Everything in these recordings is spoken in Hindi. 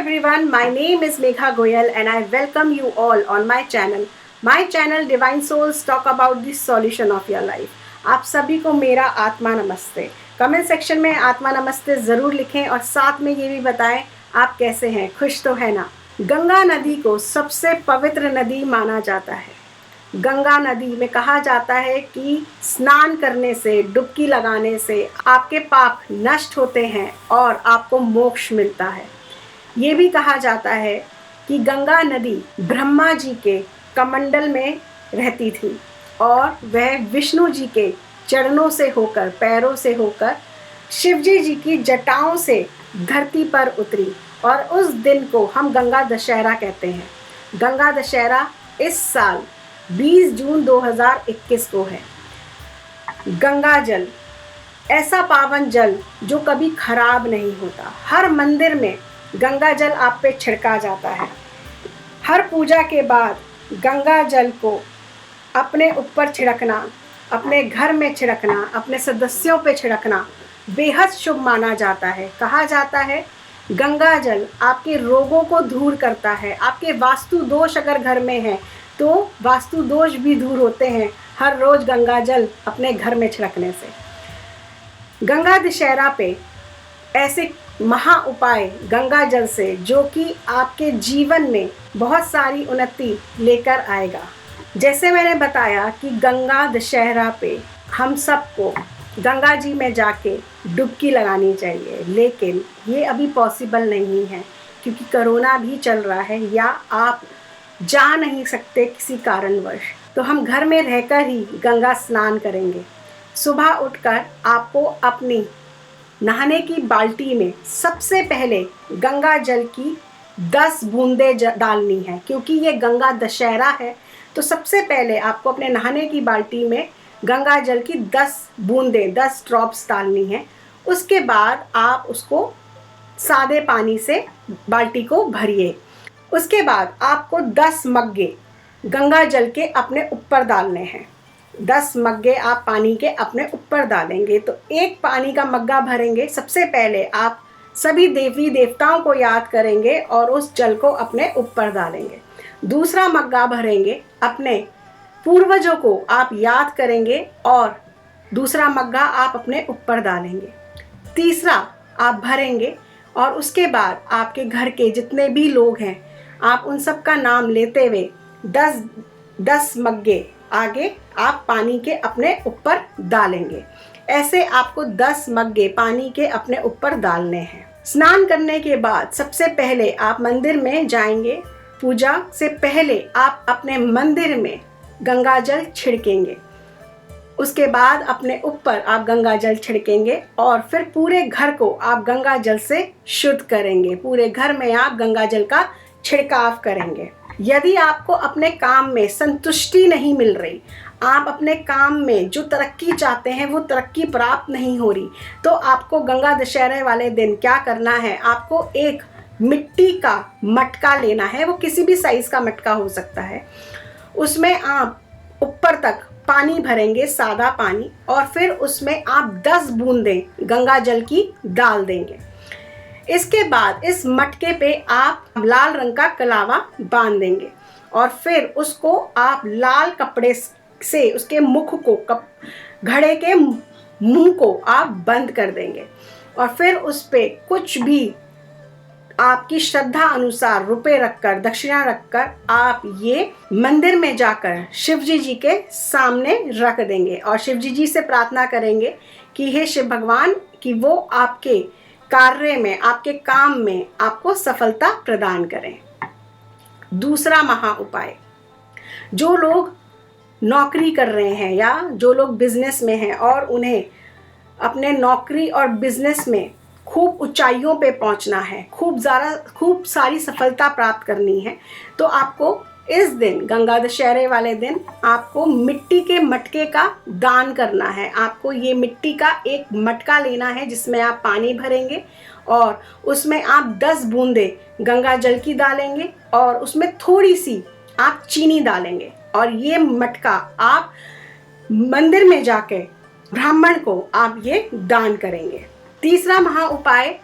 everyone, my name is Megha Goyal and I welcome you all on my channel. My channel Divine Souls talk about the solution of your life. आप सभी को मेरा आत्मा नमस्ते। कमेंट सेक्शन में आत्मा नमस्ते ज़रूर लिखें और साथ में ये भी बताएं आप कैसे हैं, खुश तो है ना। गंगा नदी को सबसे पवित्र नदी माना जाता है। गंगा नदी में कहा जाता है कि स्नान करने से, डुबकी लगाने से आपके पाप नष्ट होते हैं और आपको मोक्ष मिलता है। ये भी कहा जाता है कि गंगा नदी ब्रह्मा जी के कमंडल में रहती थी और वह विष्णु जी के चरणों से होकर, पैरों से होकर शिव जी की जटाओं से धरती पर उतरी और उस दिन को हम गंगा दशहरा कहते हैं। गंगा दशहरा इस साल 20 जून 2021 को है। गंगा जल ऐसा पावन जल जो कभी खराब नहीं होता। हर मंदिर में गंगा जल आप पे छिड़का जाता है। हर पूजा के बाद गंगा जल को अपने ऊपर छिड़कना, अपने घर में छिड़कना, अपने सदस्यों पे छिड़कना बेहद शुभ माना जाता है। कहा जाता है गंगा जल आपके रोगों को दूर करता है। आपके वास्तु दोष अगर घर में है तो वास्तु दोष भी दूर होते हैं हर रोज़ गंगा जल अपने घर में छिड़कने से। गंगा दशहरा पे ऐसे महा उपाय गंगा जल से जो कि आपके जीवन में बहुत सारी उन्नति लेकर आएगा। जैसे मैंने बताया कि गंगा दशहरा पे हम सबको गंगा जी में जाके डुबकी लगानी चाहिए, लेकिन ये अभी पॉसिबल नहीं है क्योंकि कोरोना भी चल रहा है या आप जा नहीं सकते किसी कारणवश। तो हम घर में रहकर ही गंगा स्नान करेंगे। सुबह उठकर आपको अपनी नहाने की बाल्टी में सबसे पहले गंगा जल की 10 बूंदें डालनी है। क्योंकि ये गंगा दशहरा है तो सबसे पहले आपको अपने नहाने की बाल्टी में गंगा जल की 10 बूंदें, 10 ड्रॉप्स डालनी है। उसके बाद आप उसको सादे पानी से बाल्टी को भरिए। उसके बाद आपको 10 मग्गे गंगा जल के अपने ऊपर डालने हैं। 10 मग्गे आप पानी के अपने ऊपर डालेंगे तो एक पानी का मग्गा भरेंगे। सबसे पहले आप सभी देवी देवताओं को याद करेंगे और उस जल को अपने ऊपर डालेंगे। दूसरा मग्गा भरेंगे, अपने पूर्वजों को आप याद करेंगे और दूसरा मग्गा आप अपने ऊपर डालेंगे। तीसरा आप भरेंगे और उसके बाद आपके घर के जितने भी लोग हैं आप उन सब का नाम लेते हुए 10 मग्गे आगे आप पानी के अपने ऊपर डालेंगे। ऐसे आपको 10 मग्गे पानी के अपने ऊपर डालने हैं। स्नान करने के बाद सबसे पहले आप मंदिर में जाएंगे। पूजा से पहले आप अपने मंदिर में गंगा जल छिड़केंगे। उसके बाद अपने ऊपर आप गंगा जल छिड़केंगे और फिर पूरे घर को आप गंगा जल से शुद्ध करेंगे। पूरे घर में आप गंगा जल का छिड़काव करेंगे। यदि आपको अपने काम में संतुष्टि नहीं मिल रही, आप अपने काम में जो तरक्की चाहते हैं वो तरक्की प्राप्त नहीं हो रही, तो आपको गंगा दशहरे वाले दिन क्या करना है, आपको एक मिट्टी का मटका लेना है। वो किसी भी साइज़ का मटका हो सकता है। उसमें आप ऊपर तक पानी भरेंगे, सादा पानी, और फिर उसमें आप 10 बूंदें गंगा जल की डाल देंगे। इसके बाद इस मटके पे आप लाल रंग का कलावा बांध देंगे और फिर उसको आप लाल कपड़े से उसके मुख को, घड़े के मुंह को आप बंद कर देंगे और फिर उस पे कुछ भी आपकी श्रद्धा अनुसार रुपए रखकर, दक्षिणा रखकर आप ये मंदिर में जाकर शिव जी के सामने रख देंगे और शिव जी से प्रार्थना करेंगे कि हे शिव भगवान कि वो आपके कार्य में, आपके काम में आपको सफलता प्रदान करें। दूसरा महा उपाय, जो लोग नौकरी कर रहे हैं या जो लोग बिजनेस में हैं और उन्हें अपने नौकरी और बिजनेस में खूब ऊंचाइयों पे पहुंचना है, खूब सारी सफलता प्राप्त करनी है, तो आपको इस दिन गंगा दशहरे वाले दिन आपको मिट्टी के मटके का दान करना है। आपको ये मिट्टी का एक मटका लेना है जिसमें आप पानी भरेंगे और उसमें आप 10 बूंदे गंगा जल की डालेंगे और उसमें थोड़ी सी आप चीनी डालेंगे और ये मटका आप मंदिर में जाके ब्राह्मण को आप ये दान करेंगे। तीसरा महा उपाय,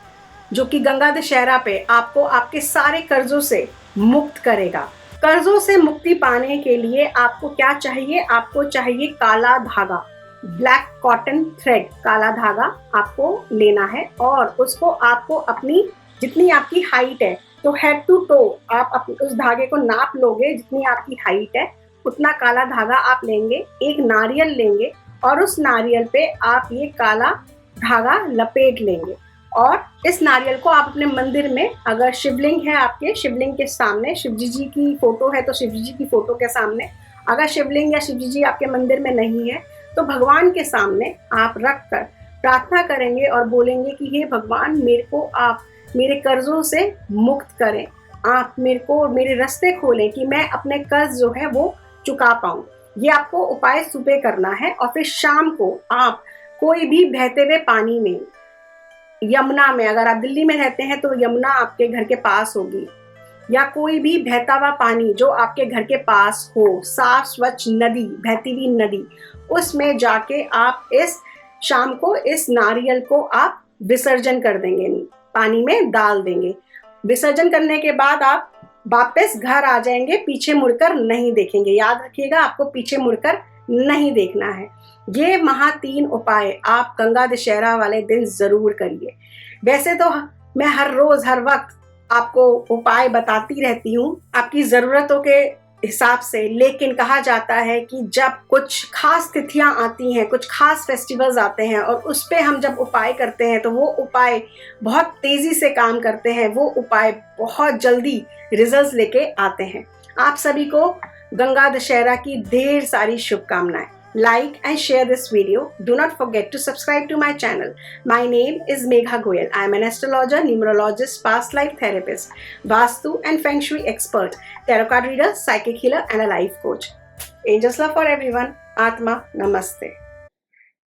जो कि गंगा दशहरा पे आपको आपके सारे कर्जों से मुक्त करेगा। कर्जों से मुक्ति पाने के लिए आपको क्या चाहिए? आपको चाहिए काला धागा, ब्लैक कॉटन थ्रेड, काला धागा आपको लेना है और उसको आपको अपनी जितनी आपकी हाइट है, तो हेड टू टो आप उस धागे को नाप लोगे, जितनी आपकी हाइट है उतना काला धागा आप लेंगे। एक नारियल लेंगे और उस नारियल पे आप ये काला धागा लपेट लेंगे और इस नारियल को आप अपने मंदिर में, अगर शिवलिंग है आपके, शिवलिंग के सामने, शिवजी जी की फोटो है तो शिवजी जी की फोटो के सामने, अगर शिवलिंग या शिवजी जी आपके मंदिर में नहीं है तो भगवान के सामने आप रख कर प्रार्थना करेंगे और बोलेंगे कि हे भगवान, मेरे को आप मेरे कर्जों से मुक्त करें, आप मेरे को मेरे रास्ते खोलें कि मैं अपने कर्ज जो है वो चुका पाऊँ। ये आपको उपाय सुबह करना है और फिर शाम को आप कोई भी बहते हुए पानी में, यमुना में, अगर आप दिल्ली में रहते हैं तो यमुना आपके घर के पास होगी, या कोई भी बहता हुआ पानी जो आपके घर के पास हो, साफ स्वच्छ नदी, बहती हुई नदी, उसमें जाके आप इस शाम को इस नारियल को आप विसर्जन कर देंगे, पानी में डाल देंगे। विसर्जन करने के बाद आप वापस घर आ जाएंगे, पीछे मुड़कर नहीं देखेंगे। याद रखिएगा, आपको पीछे मुड़कर नहीं देखना है। ये 3 उपाय आप गंगा दशहरा वाले दिन जरूर करिए। वैसे तो मैं हर रोज हर वक्त आपको उपाय बताती रहती हूँ आपकी ज़रूरतों के हिसाब से, लेकिन कहा जाता है कि जब कुछ खास तिथियां आती हैं, कुछ खास फेस्टिवल्स आते हैं और उस पर हम जब उपाय करते हैं तो वो उपाय बहुत तेज़ी से काम करते हैं, वो उपाय बहुत जल्दी रिजल्ट्स लेके आते हैं। आप सभी को गंगा दशहरा की ढेर सारी शुभकामनाएं। Like and share this video. Do not forget to subscribe to my channel. My name is Megha Goyal. I am an astrologer, numerologist, past life therapist, Vastu and Feng Shui expert, tarot card reader, psychic healer and a life coach. Angels love for everyone. Atma Namaste.